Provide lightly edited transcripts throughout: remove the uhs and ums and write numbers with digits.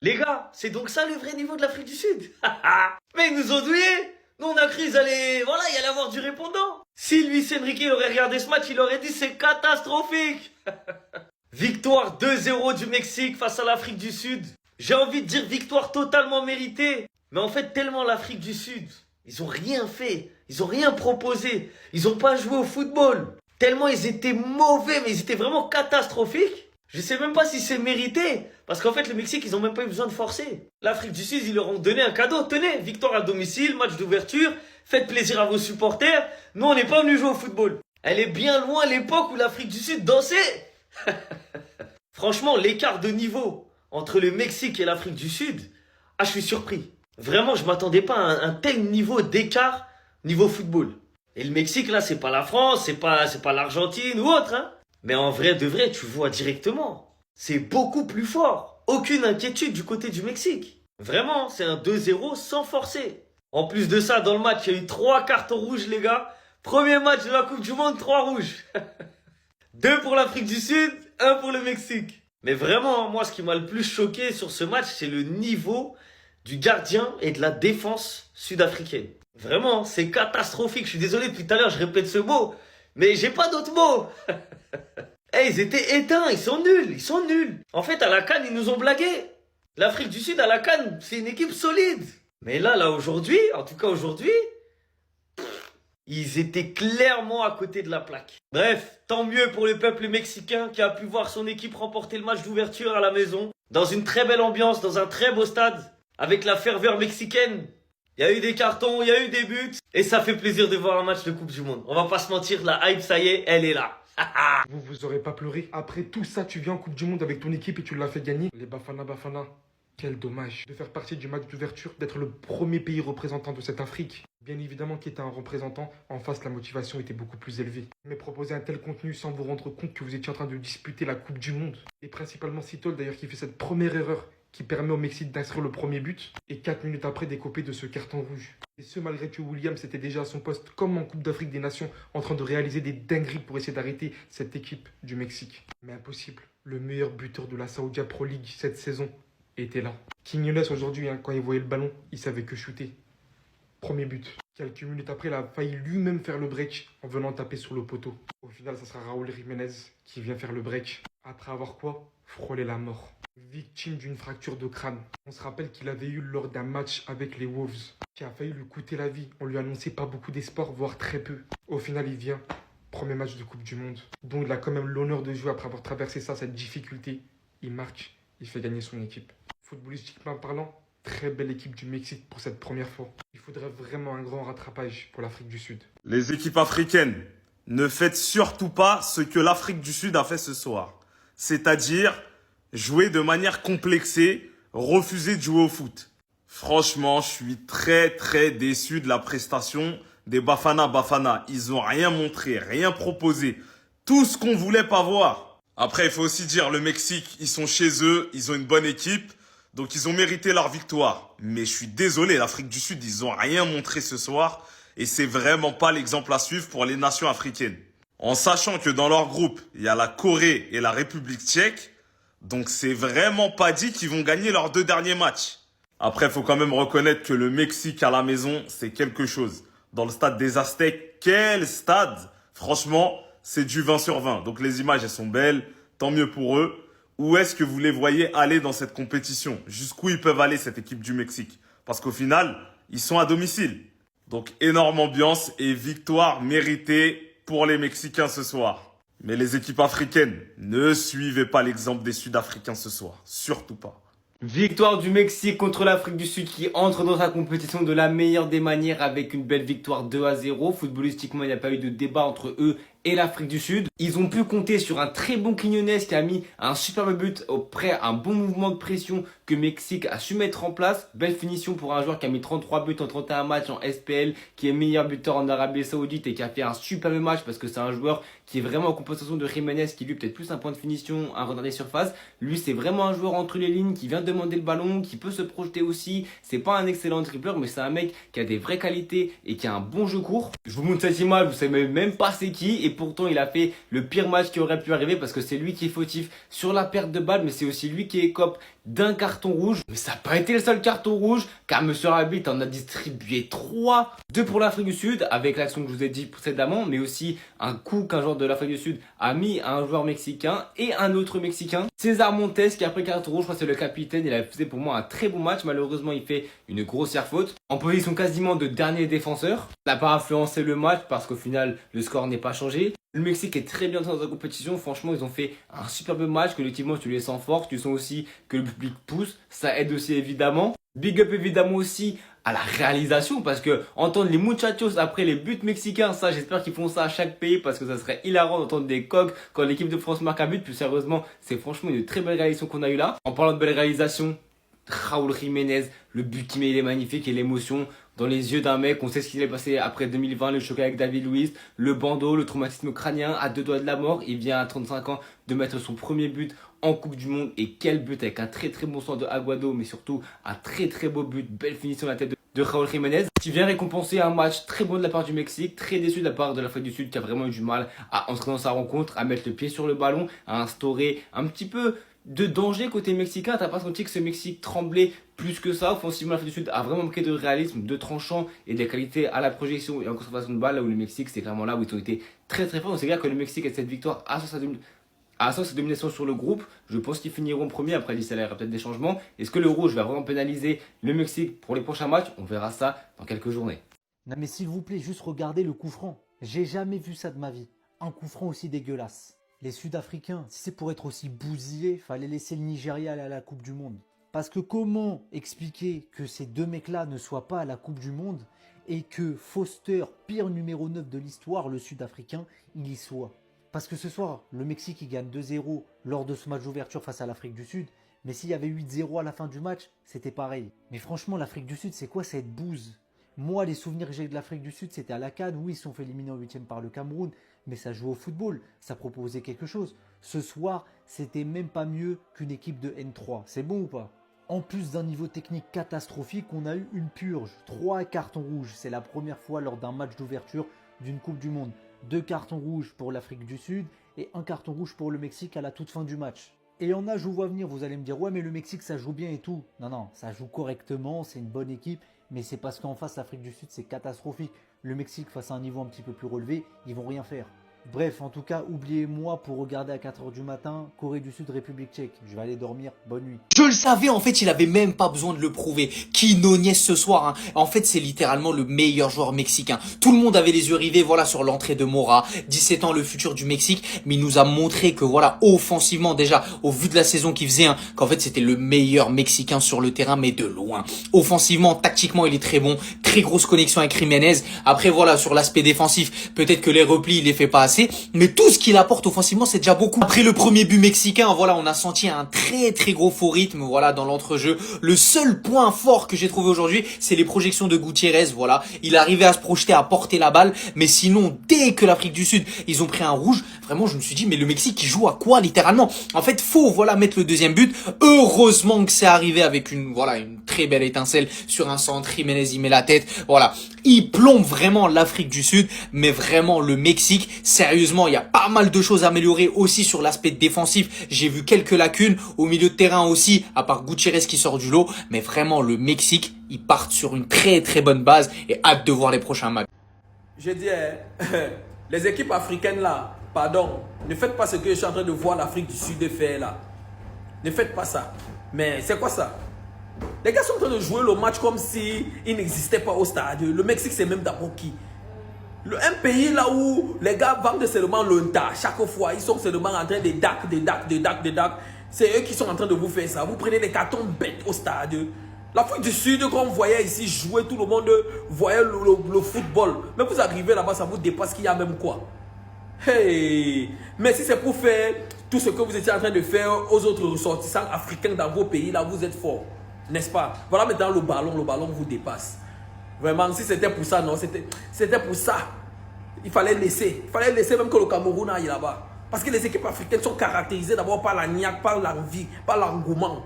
Les gars, c'est donc ça le vrai niveau de l'Afrique du Sud. Mais ils nous ont douillés. Nous, on a cru qu'ils allaient, voilà, il y allait avoir du répondant. Si Luis Enrique aurait regardé ce match, il aurait dit c'est catastrophique. Victoire 2-0 du Mexique face à l'Afrique du Sud. J'ai envie de dire victoire totalement méritée. Mais en fait, tellement l'Afrique du Sud, ils ont rien fait. Ils ont rien proposé. Ils ont pas joué au football. Tellement ils étaient mauvais, mais ils étaient vraiment catastrophiques. Je sais même pas si c'est mérité. Parce qu'en fait, le Mexique, ils ont même pas eu besoin de forcer. L'Afrique du Sud, ils leur ont donné un cadeau. Tenez, victoire à domicile, match d'ouverture. Faites plaisir à vos supporters. Nous, on n'est pas venus jouer au football. Elle est bien loin l'époque où l'Afrique du Sud dansait. Franchement, l'écart de niveau entre le Mexique et l'Afrique du Sud, je suis surpris. Vraiment, je m'attendais pas à un tel niveau d'écart niveau football. Et le Mexique, là, c'est pas la France, c'est pas l'Argentine ou autre, hein. Mais en vrai de vrai, tu vois directement. C'est beaucoup plus fort. Aucune inquiétude du côté du Mexique. Vraiment, c'est un 2-0 sans forcer. En plus de ça, dans le match, il y a eu 3 cartons rouges, les gars. Premier match de la Coupe du Monde, 3 rouges. 2 pour l'Afrique du Sud, 1 pour le Mexique. Mais vraiment, moi, ce qui m'a le plus choqué sur ce match, c'est le niveau du gardien et de la défense sud-africaine. Vraiment, c'est catastrophique. Je suis désolé, depuis tout à l'heure, je répète ce mot. Mais j'ai pas d'autres mots. Ils étaient éteints, ils sont nuls. En fait, à la CAN, ils nous ont blagué. L'Afrique du Sud, à la CAN, c'est une équipe solide. Mais là, aujourd'hui, en tout cas aujourd'hui, ils étaient clairement à côté de la plaque. Bref, tant mieux pour le peuple mexicain qui a pu voir son équipe remporter le match d'ouverture à la maison, dans une très belle ambiance, dans un très beau stade, avec la ferveur mexicaine. Il y a eu des cartons, il y a eu des buts, et ça fait plaisir de voir un match de Coupe du Monde. On va pas se mentir, la hype, ça y est, elle est là. Vous aurez pas pleuré. Après tout ça, tu viens en Coupe du Monde avec ton équipe et tu l'as fait gagner. Les Bafana Bafana, quel dommage de faire partie du match d'ouverture, d'être le premier pays représentant de cette Afrique. Bien évidemment qu'il était un représentant, en face la motivation était beaucoup plus élevée. Mais proposer un tel contenu sans vous rendre compte que vous étiez en train de disputer la Coupe du Monde, et principalement Sitol d'ailleurs qui fait cette première erreur, qui permet au Mexique d'inscrire le premier but, et 4 minutes après d'écoper de ce carton rouge. Et ce malgré que Williams était déjà à son poste, comme en Coupe d'Afrique des Nations, en train de réaliser des dingueries pour essayer d'arrêter cette équipe du Mexique. Mais impossible, le meilleur buteur de la Saoudia Pro League cette saison était là. Quinones aujourd'hui, quand il voyait le ballon, il savait que shooter. Premier but. Quelques minutes après, il a failli lui-même faire le break en venant taper sur le poteau. Au final, ça sera Raúl Jiménez qui vient faire le break. Après avoir quoi? Frôlé la mort. Victime d'une fracture de crâne. On se rappelle qu'il avait eu lors d'un match avec les Wolves, qui a failli lui coûter la vie. On lui annonçait pas beaucoup d'espoir, voire très peu. Au final, il vient. Premier match de Coupe du Monde. Donc il a quand même l'honneur de jouer après avoir traversé ça, cette difficulté. Il marque, il fait gagner son équipe. Footballistiquement parlant, très belle équipe du Mexique pour cette première fois. Il faudrait vraiment un grand rattrapage pour l'Afrique du Sud. Les équipes africaines, ne faites surtout pas ce que l'Afrique du Sud a fait ce soir. C'est-à-dire jouer de manière complexée, refuser de jouer au foot. Franchement, je suis très déçu de la prestation des Bafana Bafana. Ils ont rien montré, rien proposé. Tout ce qu'on voulait pas voir. Après, il faut aussi dire, le Mexique, ils sont chez eux, ils ont une bonne équipe. Donc, ils ont mérité leur victoire. Mais je suis désolé, l'Afrique du Sud, ils ont rien montré ce soir. Et c'est vraiment pas l'exemple à suivre pour les nations africaines. En sachant que dans leur groupe, il y a la Corée et la République tchèque. Donc, c'est vraiment pas dit qu'ils vont gagner leurs 2 derniers matchs. Après, il faut quand même reconnaître que le Mexique à la maison, c'est quelque chose. Dans le stade des Aztèques, quel stade! Franchement, c'est du 20 sur 20. Donc, les images, elles sont belles. Tant mieux pour eux. Où est-ce que vous les voyez aller dans cette compétition? Jusqu'où ils peuvent aller, cette équipe du Mexique? Parce qu'au final, ils sont à domicile. Donc, énorme ambiance et victoire méritée pour les Mexicains ce soir. Mais les équipes africaines, ne suivez pas l'exemple des Sud-Africains ce soir. Surtout pas. Victoire du Mexique contre l'Afrique du Sud qui entre dans sa compétition de la meilleure des manières avec une belle victoire 2-0. Footballistiquement, il n'y a pas eu de débat entre eux et l'Afrique du Sud. Ils ont pu compter sur un très bon Quiñones qui a mis un superbe but après un bon mouvement de pression que Mexique a su mettre en place. Belle finition pour un joueur qui a mis 33 buts en 31 matchs en SPL, qui est meilleur buteur en Arabie Saoudite et qui a fait un superbe match parce que c'est un joueur qui est vraiment en compensation de Jiménez qui lui peut-être plus un point de finition, un renard des surfaces. Lui c'est vraiment un joueur entre les lignes qui vient demander le ballon, qui peut se projeter aussi. C'est pas un excellent dribbleur mais c'est un mec qui a des vraies qualités et qui a un bon jeu court. Je vous montre cette image, vous savez même pas c'est qui. Et pourtant il a fait le pire match qui aurait pu arriver parce que c'est lui qui est fautif sur la perte de balle, mais c'est aussi lui qui écope d'un carton rouge. Mais ça n'a pas été le seul carton rouge car monsieur l'arbitre en a distribué 3. 2 pour l'Afrique du Sud avec l'action que je vous ai dit précédemment, mais aussi un coup qu'un joueur de l'Afrique du Sud a mis à un joueur mexicain et un autre mexicain. César Montes qui a pris carton rouge, je crois que c'est le capitaine, il a fait pour moi un très bon match. Malheureusement il fait une grossière faute en position quasiment de dernier défenseur. Ça n'a pas influencé le match parce qu'au final le score n'est pas changé. Le Mexique est très bien dans la compétition, franchement ils ont fait un superbe match, collectivement tu les sens forts, tu sens aussi que le public pousse, ça aide aussi évidemment. Big up évidemment aussi à la réalisation parce que entendre les muchachos après les buts mexicains, ça j'espère qu'ils font ça à chaque pays parce que ça serait hilarant d'entendre des coqs quand l'équipe de France marque un but. Plus sérieusement, c'est franchement une très belle réalisation qu'on a eu là. En parlant de belle réalisation, Raúl Jiménez, le but qu'il met il est magnifique et l'émotion dans les yeux d'un mec, on sait ce qui s'est passé après 2020, le choc avec David Luiz, le bandeau, le traumatisme crânien à 2 doigts de la mort. Il vient à 35 ans de mettre son premier but en Coupe du Monde et quel but avec un très très bon sens de Aguado mais surtout un très très beau but, belle finition à la tête de Raúl Jiménez qui vient récompenser un match très bon de la part du Mexique, très déçu de la part de l'Afrique du Sud qui a vraiment eu du mal à entrer dans sa rencontre, à mettre le pied sur le ballon, à instaurer un petit peu de danger côté mexicain. T'as pas senti que ce Mexique tremblait plus que ça? Offensivement, l'Afrique du Sud a vraiment manqué de réalisme, de tranchant et de qualité à la projection et en conservation de balle, là où le Mexique c'est clairement là où ils ont été très très forts. On sait bien que le Mexique a cette victoire à sa domination sur le groupe. Je pense qu'ils finiront premier. Après, il y aura peut-être des changements. Est-ce que le rouge va vraiment pénaliser le Mexique pour les prochains matchs? On verra ça dans quelques journées. Non mais s'il vous plaît, juste regardez le coup franc. J'ai jamais vu ça de ma vie. Un coup franc aussi dégueulasse. Les Sud-Africains, si c'est pour être aussi bousillés, fallait laisser le Nigeria aller à la Coupe du Monde. Parce que comment expliquer que ces deux mecs-là ne soient pas à la Coupe du Monde et que Foster, pire numéro 9 de l'histoire, le Sud-Africain, il y soit? Parce que ce soir, le Mexique il gagne 2-0 lors de ce match d'ouverture face à l'Afrique du Sud. Mais s'il y avait 8-0 à la fin du match, c'était pareil. Mais franchement, l'Afrique du Sud, c'est quoi cette bouse? Moi, les souvenirs que j'ai de l'Afrique du Sud, c'était à la CAN. Oui, ils se sont fait éliminer en 8e par le Cameroun. Mais ça jouait au football. Ça proposait quelque chose. Ce soir, c'était même pas mieux qu'une équipe de N3. C'est bon ou pas? En plus d'un niveau technique catastrophique, on a eu une purge. 3 cartons rouges. C'est la première fois lors d'un match d'ouverture d'une Coupe du Monde. 2 cartons rouges pour l'Afrique du Sud et 1 carton rouge pour le Mexique à la toute fin du match. Et en a, je vous vois venir, vous allez me dire, ouais mais le Mexique ça joue bien et tout. Non, non, ça joue correctement, c'est une bonne équipe, mais c'est parce qu'en face l'Afrique du Sud c'est catastrophique. Le Mexique face à un niveau un petit peu plus relevé, ils vont rien faire. Bref, en tout cas, oubliez-moi pour regarder à 4h du matin, Corée du Sud, République tchèque. Je vais aller dormir, bonne nuit. Je le savais, en fait, il avait même pas besoin de le prouver. Qui Nunez ce soir, hein. En fait, c'est littéralement le meilleur joueur mexicain. Tout le monde avait les yeux rivés, voilà, sur l'entrée de Mora. 17 ans, le futur du Mexique. Mais il nous a montré que, voilà, offensivement, déjà, au vu de la saison qu'il faisait, hein, qu'en fait, c'était le meilleur Mexicain sur le terrain, mais de loin. Offensivement, tactiquement, il est très bon. Très grosse connexion avec Jiménez. Après, voilà, sur l'aspect défensif, peut-être que les replis, il les fait pas assez. Mais tout ce qu'il apporte offensivement, c'est déjà beaucoup. Après le premier but mexicain, voilà, on a senti un très très gros faux rythme, voilà, dans l'entrejeu. Le seul point fort que j'ai trouvé aujourd'hui, c'est les projections de Gutiérrez, voilà. Il arrivait à se projeter, à porter la balle. Mais sinon, dès que l'Afrique du Sud, ils ont pris un rouge, vraiment, je me suis dit, mais le Mexique, il joue à quoi, littéralement? En fait, faut, voilà, mettre le deuxième but. Heureusement que c'est arrivé avec une très belle étincelle sur un centre. Jiménez, il met la tête, voilà. Il plombe vraiment l'Afrique du Sud, mais vraiment le Mexique, sérieusement, il y a pas mal de choses à améliorer aussi sur l'aspect défensif. J'ai vu quelques lacunes au milieu de terrain aussi, à part Gutiérrez qui sort du lot, mais vraiment le Mexique, ils partent sur une très très bonne base et hâte de voir les prochains matchs. Je dis, les équipes africaines là, pardon, ne faites pas ce que je suis en train de voir l'Afrique du Sud faire là. Ne faites pas ça. Mais c'est quoi ça? Les gars sont en train de jouer le match comme si il n'existait pas au stade. Le Mexique, c'est même d'abord qui? Un pays là où les gars vendent seulement l'onta. Chaque fois, ils sont seulement en train de dac. C'est eux qui sont en train de vous faire ça. Vous prenez des cartons bêtes au stade. L'Afrique du Sud, quand on voyait ici jouer, tout le monde voyait le football. Mais vous arrivez là-bas, ça vous dépasse qu'il y a même quoi. Hey! Mais si c'est pour faire tout ce que vous étiez en train de faire aux autres ressortissants africains dans vos pays, là, vous êtes forts. N'est-ce pas? Voilà maintenant le ballon vous dépasse. Vraiment, si c'était pour ça, non, c'était pour ça. Il fallait laisser même que le Cameroun aille là-bas. Parce que les équipes africaines sont caractérisées d'abord par la niaque, par l'envie, par l'engouement.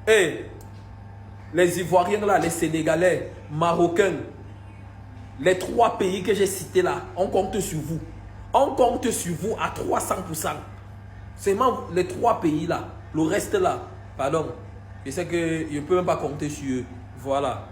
Et les Ivoiriens là, les Sénégalais, Marocains, Les 3 pays que j'ai cités là, on compte sur vous. On compte sur vous à 300%. Seulement les 3 pays là. Le reste là, pardon. Je sais que je ne peux même pas compter sur eux. Voilà.